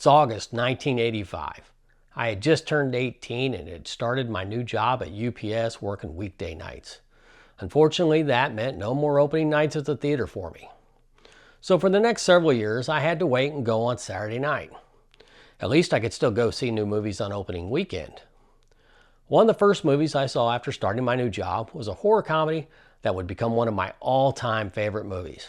It's August 1985. I had just turned 18 and had started my new job at UPS working weekday nights. Unfortunately, that meant no more opening nights at the theater for me. So for the next several years, I had to wait and go on Saturday night. At least I could still go see new movies on opening weekend. One of the first movies I saw after starting my new job was a horror comedy that would become one of my all-time favorite movies.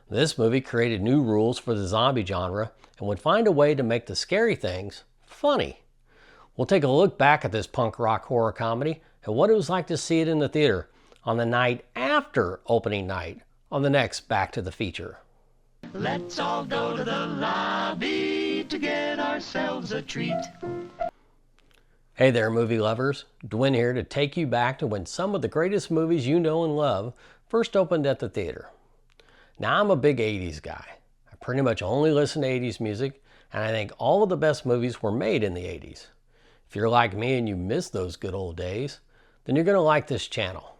This movie created new rules for the zombie genre and would find a way to make the scary things funny. We'll take a look back at this punk rock horror comedy and what it was like to see it in the theater on the night after opening night on the next Back to the Feature. Let's all go to the lobby to get ourselves a treat. Hey there, movie lovers. Dwayne here to take you back to when some of the greatest movies you know and love first opened at the theater. Now, I'm a big 80s guy. I pretty much only listen to 80s music, and I think all of the best movies were made in the 80s. If you're like me and you miss those good old days, then you're going to like this channel.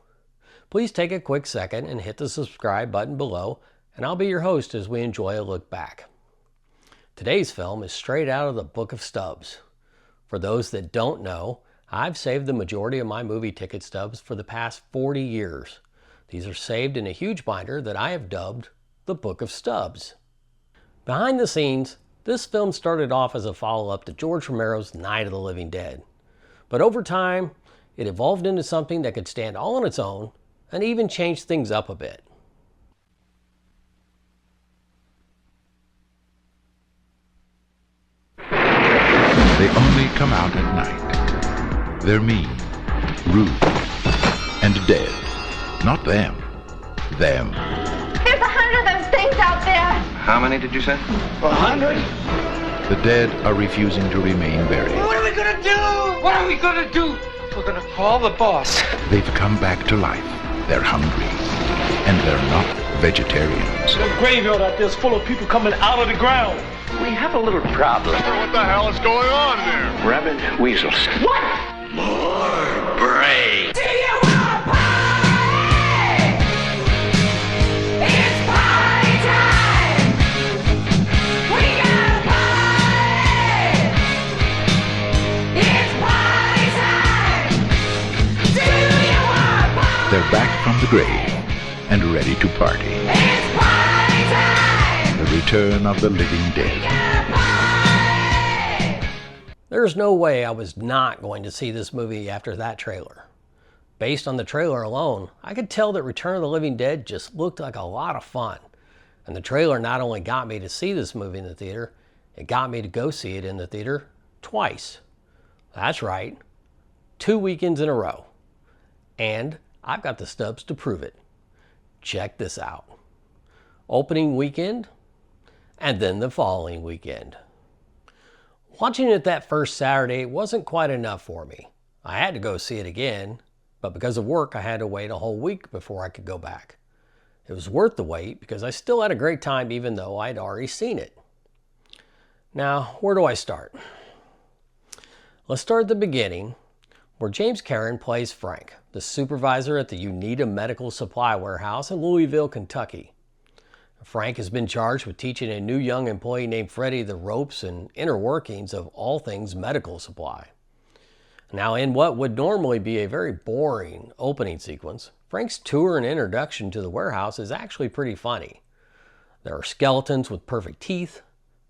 Please take a quick second and hit the subscribe button below, and I'll be your host as we enjoy a look back. Today's film is straight out of the Book of Stubs. For those that don't know, I've saved the majority of my movie ticket stubs for the past 40 years. These are saved in a huge binder that I have dubbed the Book of Stubs. Behind the scenes, this film started off as a follow-up to George Romero's Night of the Living Dead. But over time, it evolved into something that could stand all on its own and even change things up a bit. They only come out at night. They're mean, rude, and dead. Not them. Them. There's 100 of those things out there. How many did you say? 100? The dead are refusing to remain buried. What are we gonna do? What are we gonna do? We're gonna call the boss. They've come back to life. They're hungry. And they're not vegetarians. The graveyard out there's full of people coming out of the ground. We have a little problem. What the hell is going on there? Rabid weasels. What? More brains. Do you want a party? It's party time! We got a party! It's party time! Do you want a party? They're back from the grave and ready to party. It's party time! The return of the living dead. There's no way I was not going to see this movie after that trailer. Based on the trailer alone, I could tell that Return of the Living Dead just looked like a lot of fun. And the trailer not only got me to see this movie in the theater, it got me to go see it in the theater twice. That's right, 2 weekends in a row. And I've got the stubs to prove it. Check this out. Opening weekend, and then the following weekend. Watching it that first Saturday wasn't quite enough for me. I had to go see it again, but because of work I had to wait a whole week before I could go back. It was worth the wait because I still had a great time even though I'd already seen it. Now, where do I start? Let's start at the beginning, where James Karen plays Frank, the supervisor at the Uneeda Medical Supply Warehouse in Louisville, Kentucky. Frank has been charged with teaching a new young employee named Freddy the ropes and inner workings of all things medical supply. Now, in what would normally be a very boring opening sequence, Frank's tour and introduction to the warehouse is actually pretty funny. There are skeletons with perfect teeth,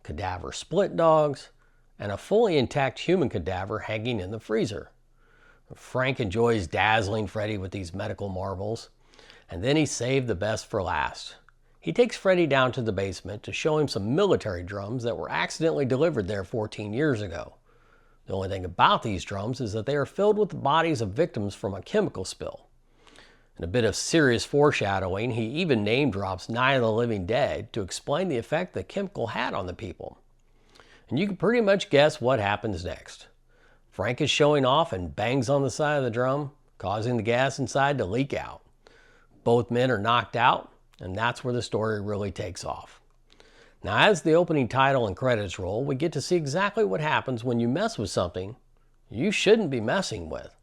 cadaver split dogs, and a fully intact human cadaver hanging in the freezer. Frank enjoys dazzling Freddy with these medical marvels, and then he saved the best for last. He takes Freddy down to the basement to show him some military drums that were accidentally delivered there 14 years ago. The only thing about these drums is that they are filled with the bodies of victims from a chemical spill. In a bit of serious foreshadowing, he even name drops Night of the Living Dead to explain the effect the chemical had on the people. And you can pretty much guess what happens next. Frank is showing off and bangs on the side of the drum, causing the gas inside to leak out. Both men are knocked out, and that's where the story really takes off. Now, as the opening title and credits roll, we get to see exactly what happens when you mess with something you shouldn't be messing with.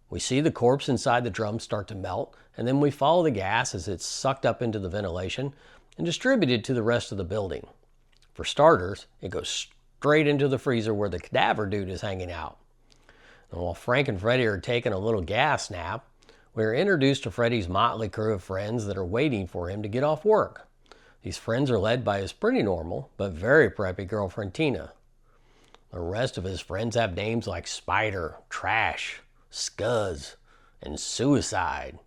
We see the corpse inside the drum start to melt, and then we follow the gas as it's sucked up into the ventilation and distributed to the rest of the building. For starters, it goes straight into the freezer where the cadaver dude is hanging out. And while Frank and Freddy are taking a little gas nap, we are introduced to Freddy's motley crew of friends that are waiting for him to get off work. These friends are led by his pretty normal, but very preppy girlfriend Tina. The rest of his friends have names like Spider, Trash, Scuzz, and Suicide.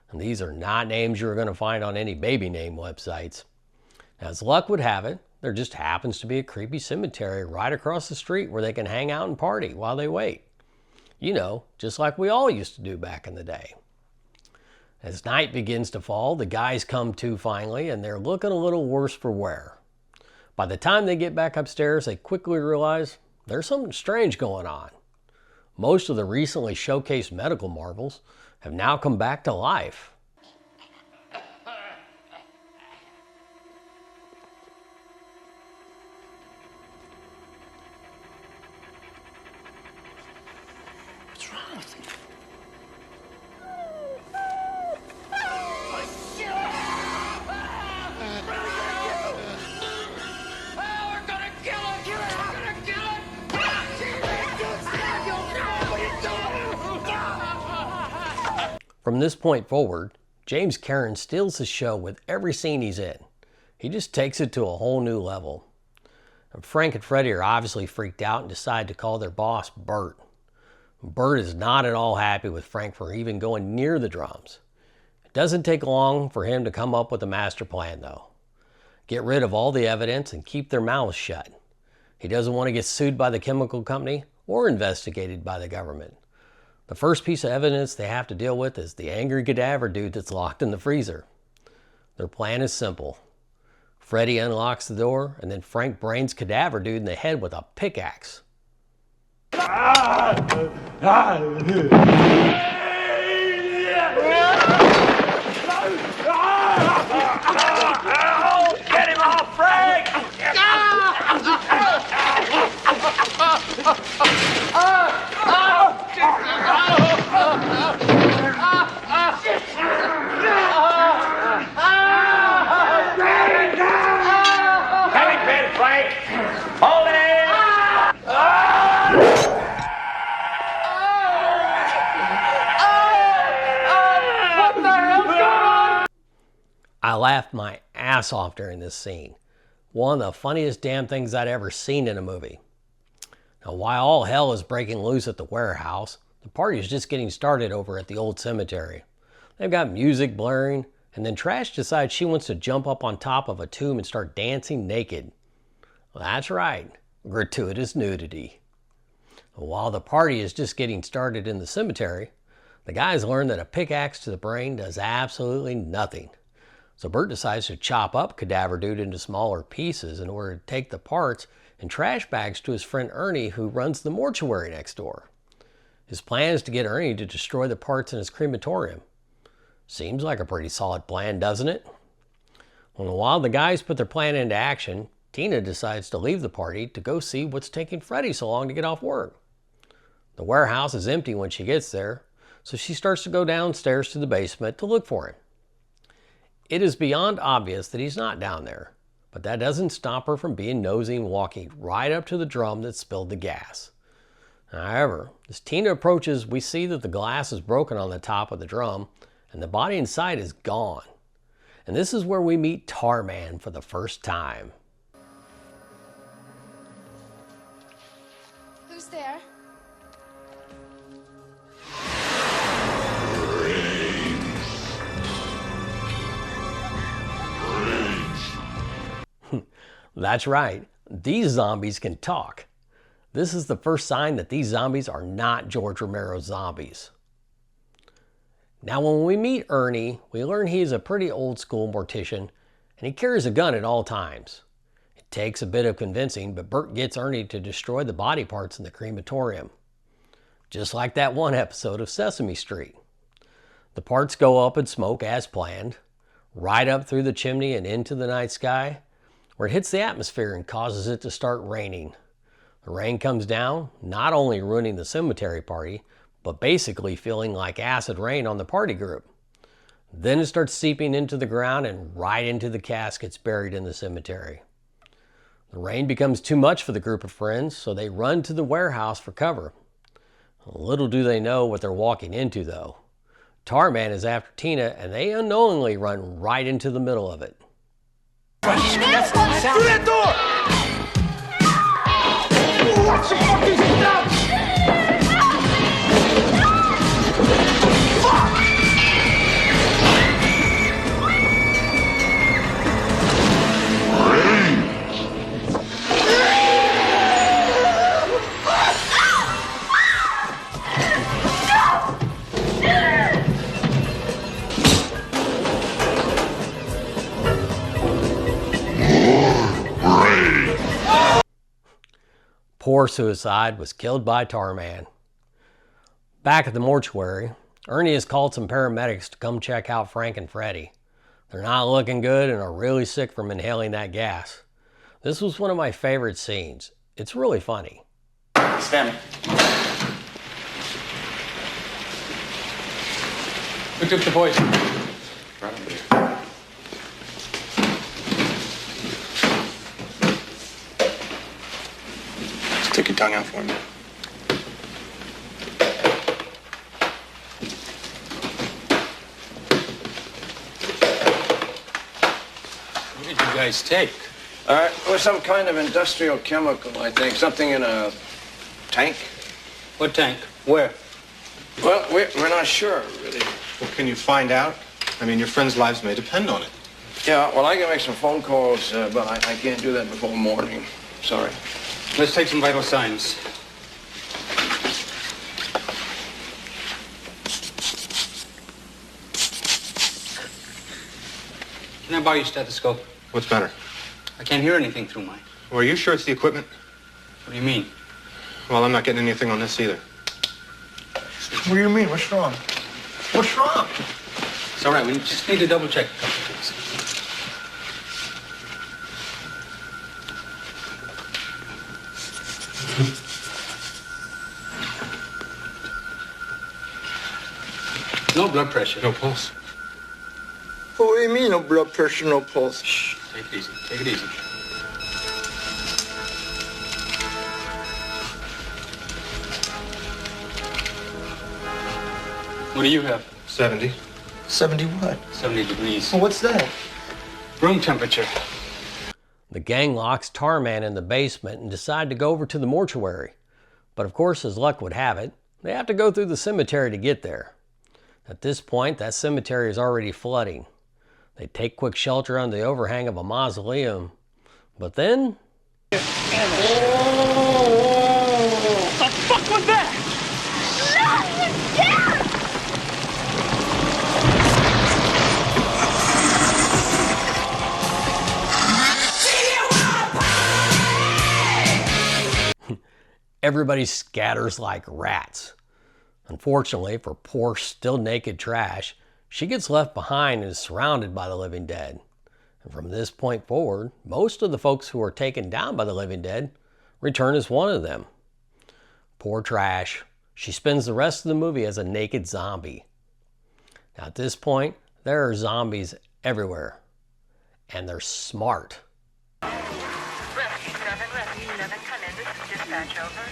And these are not names you're going to find on any baby name websites. As luck would have it, there just happens to be a creepy cemetery right across the street where they can hang out and party while they wait. You know, just like we all used to do back in the day. As night begins to fall, the guys come to finally, and they're looking a little worse for wear. By the time they get back upstairs, they quickly realize there's something strange going on. Most of the recently showcased medical marvels have now come back to life. What's wrong with you? From this point forward, James Karen steals the show with every scene he's in. He just takes it to a whole new level. And Frank and Freddy are obviously freaked out and decide to call their boss Bert. Bert is not at all happy with Frank for even going near the drums. It doesn't take long for him to come up with a master plan though. Get rid of all the evidence and keep their mouths shut. He doesn't want to get sued by the chemical company or investigated by the government. The first piece of evidence they have to deal with is the angry cadaver dude that's locked in the freezer. Their plan is simple. Freddy unlocks the door, and then Frank brains cadaver dude in the head with a pickaxe. Get him off, Frank! I laughed my ass off during this scene. One of the funniest damn things I'd ever seen in a movie. Now, while all hell is breaking loose at the warehouse, the party is just getting started over at the old cemetery. They've got music blaring, and then Trash decides she wants to jump up on top of a tomb and start dancing naked. Well, that's right, gratuitous nudity. While the party is just getting started in the cemetery, the guys learn that a pickaxe to the brain does absolutely nothing. So Bert decides to chop up Cadaver Dude into smaller pieces in order to take the parts in trash bags to his friend Ernie, who runs the mortuary next door. His plan is to get Ernie to destroy the parts in his crematorium. Seems like a pretty solid plan, doesn't it? Well, while the guys put their plan into action, Tina decides to leave the party to go see what's taking Freddy so long to get off work. The warehouse is empty when she gets there, so she starts to go downstairs to the basement to look for him. It is beyond obvious that he's not down there, but that doesn't stop her from being nosy and walking right up to the drum that spilled the gas. However, as Tina approaches, we see that the glass is broken on the top of the drum and the body inside is gone. And this is where we meet Tarman for the first time. Who's there? That's right, these zombies can talk. This is the first sign that these zombies are not George Romero's zombies. Now when we meet Ernie, we learn he is a pretty old school mortician and he carries a gun at all times. It takes a bit of convincing, but Bert gets Ernie to destroy the body parts in the crematorium. Just like that one episode of Sesame Street. The parts go up in smoke as planned, right up through the chimney and into the night sky, where it hits the atmosphere and causes it to start raining. The rain comes down, not only ruining the cemetery party, but basically feeling like acid rain on the party group. Then it starts seeping into the ground and right into the caskets buried in the cemetery. The rain becomes too much for the group of friends, so they run to the warehouse for cover. Little do they know what they're walking into, though. Tarman is after Tina, and they unknowingly run right into the middle of it. Through that door! What the fuck is that? Poor Suicide was killed by Tarman. Back at the mortuary, Ernie has called some paramedics to come check out Frank and Freddy. They're not looking good and are really sick from inhaling that gas. This was one of my favorite scenes. It's really funny. Stand. Who took the poison? Right over here. Stick your tongue out for me. What did you guys take? It was some kind of industrial chemical, I think. Something in a tank. What tank? Where? Well, we're not sure, really. Well, can you find out? I mean, your friends' lives may depend on it. Yeah, well, I can make some phone calls, but I can't do that before morning. Sorry. Let's take some vital signs. Can I borrow your stethoscope? What's better? I can't hear anything through mine. Well, are you sure it's the equipment? What do you mean? Well, I'm not getting anything on this either. What do you mean? What's wrong? What's wrong? It's all right. We just need to double check a couple things. No blood pressure. No pulse. What do you mean, no blood pressure, no pulse? Shh. Take it easy. Take it easy. What do you have? 70. 70 what? 70 degrees. Well, what's that? Room temperature. The gang locks Tarman in the basement and decide to go over to the mortuary. But of course, as luck would have it, they have to go through the cemetery to get there. At this point, that cemetery is already flooding. They take quick shelter on the overhang of a mausoleum. But then... What the fuck was that? Everybody scatters like rats. Unfortunately for poor, still naked Trash, she gets left behind and is surrounded by the living dead. And from this point forward, most of the folks who are taken down by the living dead return as one of them. Poor Trash. She spends the rest of the movie as a naked zombie. Now at this point, there are zombies everywhere. And they're smart. Rescue 7, come in. This is dispatch, over.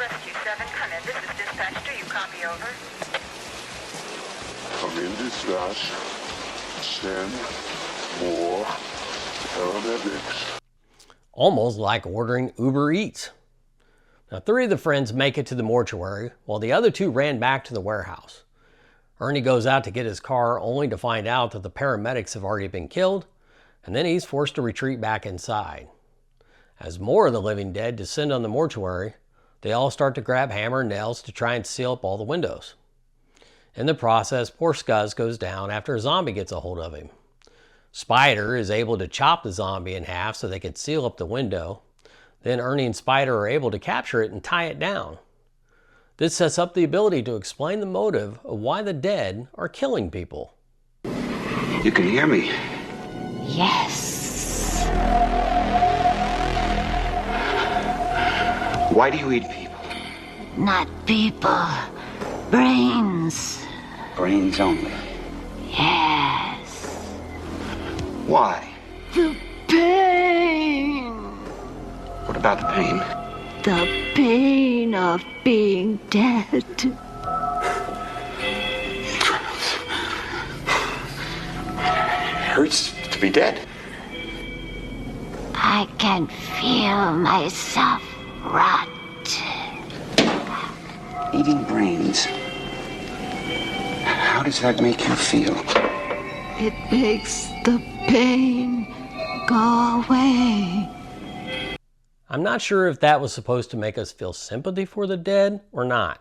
Rescue 7, come in. This is dispatch. Do you copy, over? Come in, dispatch. Send more paramedics. Almost like ordering Uber Eats. Now 3 of the friends make it to the mortuary, while the other 2 ran back to the warehouse. Ernie goes out to get his car only to find out that the paramedics have already been killed, and then he's forced to retreat back inside. As more of the living dead descend on the mortuary, they all start to grab hammer and nails to try and seal up all the windows. In the process, poor Scuzz goes down after a zombie gets a hold of him. Spider is able to chop the zombie in half so they can seal up the window. Then Ernie and Spider are able to capture it and tie it down. This sets up the ability to explain the motive of why the dead are killing people. You can hear me. Yes. Why do you eat people? Not people. Brains. Brains only. Yes. Why? The pain. What about the pain? The pain of being dead. Hurts to be dead. I can feel myself rot. Eating brains. How does that make you feel? It makes the pain go away. I'm not sure if that was supposed to make us feel sympathy for the dead or not.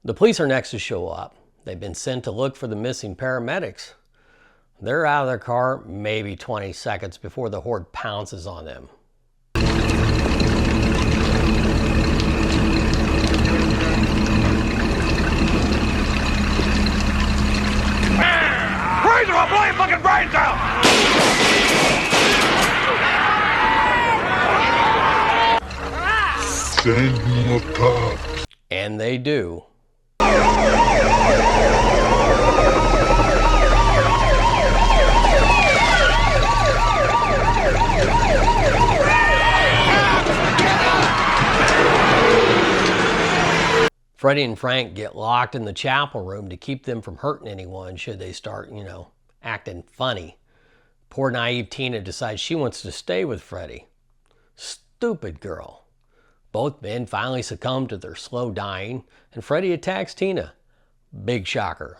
The police are next to show up. They've been sent to look for the missing paramedics. They're out of their car maybe 20 seconds before the horde pounces on them. Crazy, I'll blow your fucking brains out! Send them apart. And they do. Freddy and Frank get locked in the chapel room to keep them from hurting anyone should they start, acting funny. Poor naive Tina decides she wants to stay with Freddy. Stupid girl. Both men finally succumb to their slow dying, and Freddy attacks Tina. Big shocker.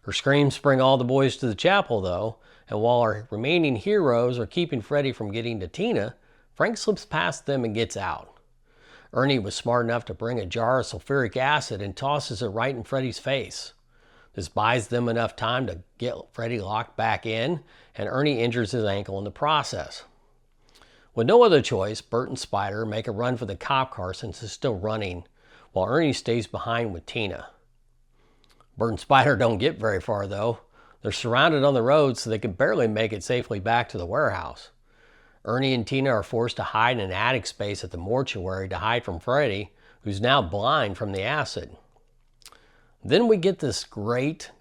Her screams bring all the boys to the chapel, though, and while our remaining heroes are keeping Freddy from getting to Tina, Frank slips past them and gets out. Ernie was smart enough to bring a jar of sulfuric acid and tosses it right in Freddy's face. This buys them enough time to get Freddy locked back in, and Ernie injures his ankle in the process. With no other choice, Bert and Spider make a run for the cop car since it's still running, while Ernie stays behind with Tina. Bert and Spider don't get very far though. They're surrounded on the road so they can barely make it safely back to the warehouse. Ernie and Tina are forced to hide in an attic space at the mortuary to hide from Freddy, who's now blind from the acid. Then we get this great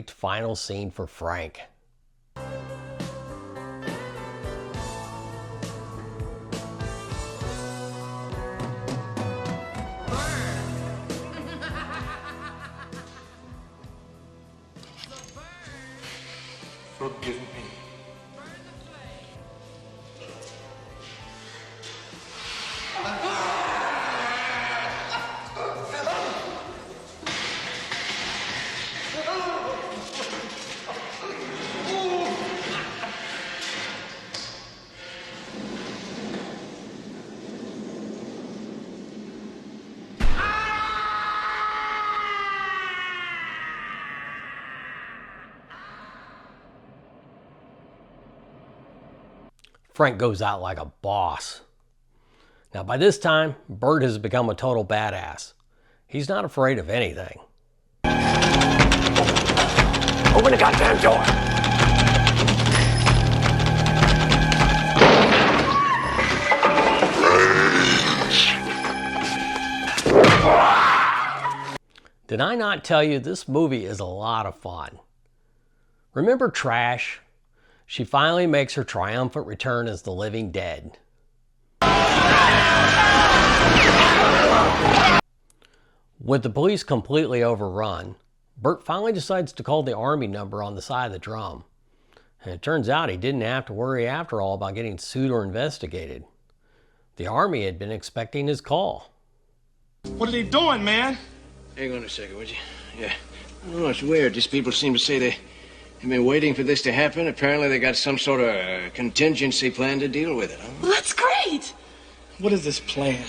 final scene for Frank. Forgive me. Frank goes out like a boss. Now by this time, Bert has become a total badass. He's not afraid of anything. Open the goddamn door! Did I not tell you this movie is a lot of fun? Remember Trash? She finally makes her triumphant return as the living dead. With the police completely overrun, Bert finally decides to call the army number on the side of the drum. And it turns out he didn't have to worry after all about getting sued or investigated. The army had been expecting his call. What are they doing, man? Hang on a second, would you? Yeah. Oh, it's weird. These people seem to say they've been waiting for this to happen. Apparently they got some sort of contingency plan to deal with it, huh? Well, that's great. What is this plan?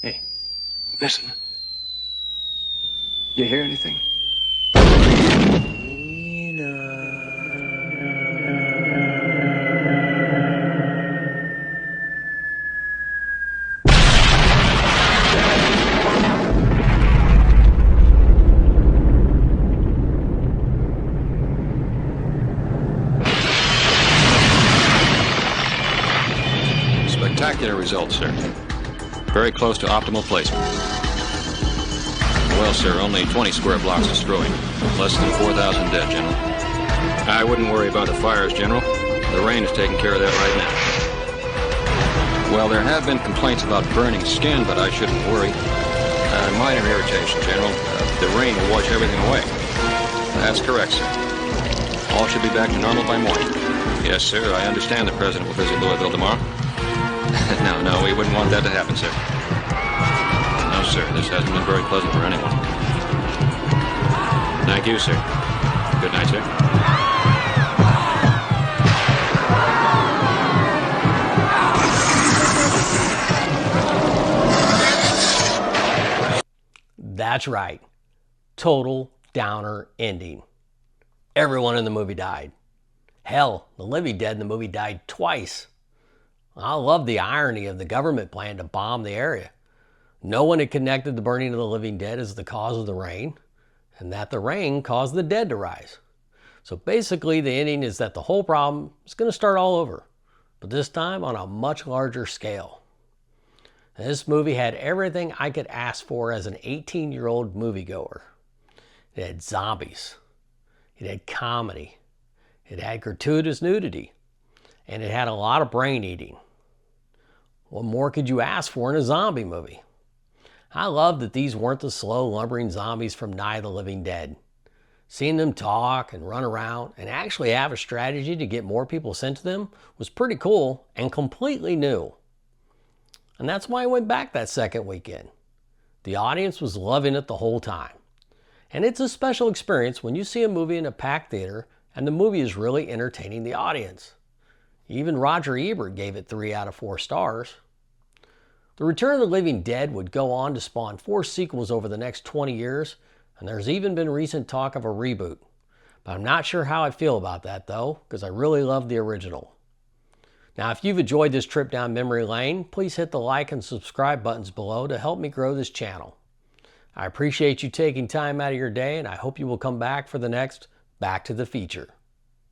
Hey, listen. You hear anything? Spectacular results, sir. Very close to optimal placement. Well, sir, only 20 square blocks destroyed. Less than 4,000 dead, General. I wouldn't worry about the fires, General. The rain is taking care of that right now. Well, there have been complaints about burning skin, but I shouldn't worry. Minor irritation, General. The rain will wash everything away. That's correct, sir. All should be back to normal by morning. Yes, sir, I understand the President will visit Louisville tomorrow. No, we wouldn't want that to happen, sir. No, sir, this hasn't been very pleasant for anyone. Thank you, sir. Good night, sir. That's right. Total downer ending. Everyone in the movie died. Hell, the living dead in the movie died twice. I love the irony of the government plan to bomb the area. No one had connected the burning of the living dead as the cause of the rain, and that the rain caused the dead to rise. So basically the ending is that the whole problem is going to start all over, but this time on a much larger scale. And this movie had everything I could ask for as an 18-year-old moviegoer. It had zombies. It had comedy. It had gratuitous nudity. And it had a lot of brain eating. What more could you ask for in a zombie movie? I love that these weren't the slow, lumbering zombies from Night of the Living Dead. Seeing them talk and run around and actually have a strategy to get more people sent to them was pretty cool and completely new. And that's why I went back that second weekend. The audience was loving it the whole time. And it's a special experience when you see a movie in a packed theater and the movie is really entertaining the audience. Even Roger Ebert gave it 3 out of 4 stars. The Return of the Living Dead would go on to spawn 4 sequels over the next 20 years, and there's even been recent talk of a reboot. But I'm not sure how I feel about that though, because I really love the original. Now, if you've enjoyed this trip down memory lane, please hit the like and subscribe buttons below to help me grow this channel. I appreciate you taking time out of your day, and I hope you will come back for the next Back to the Feature.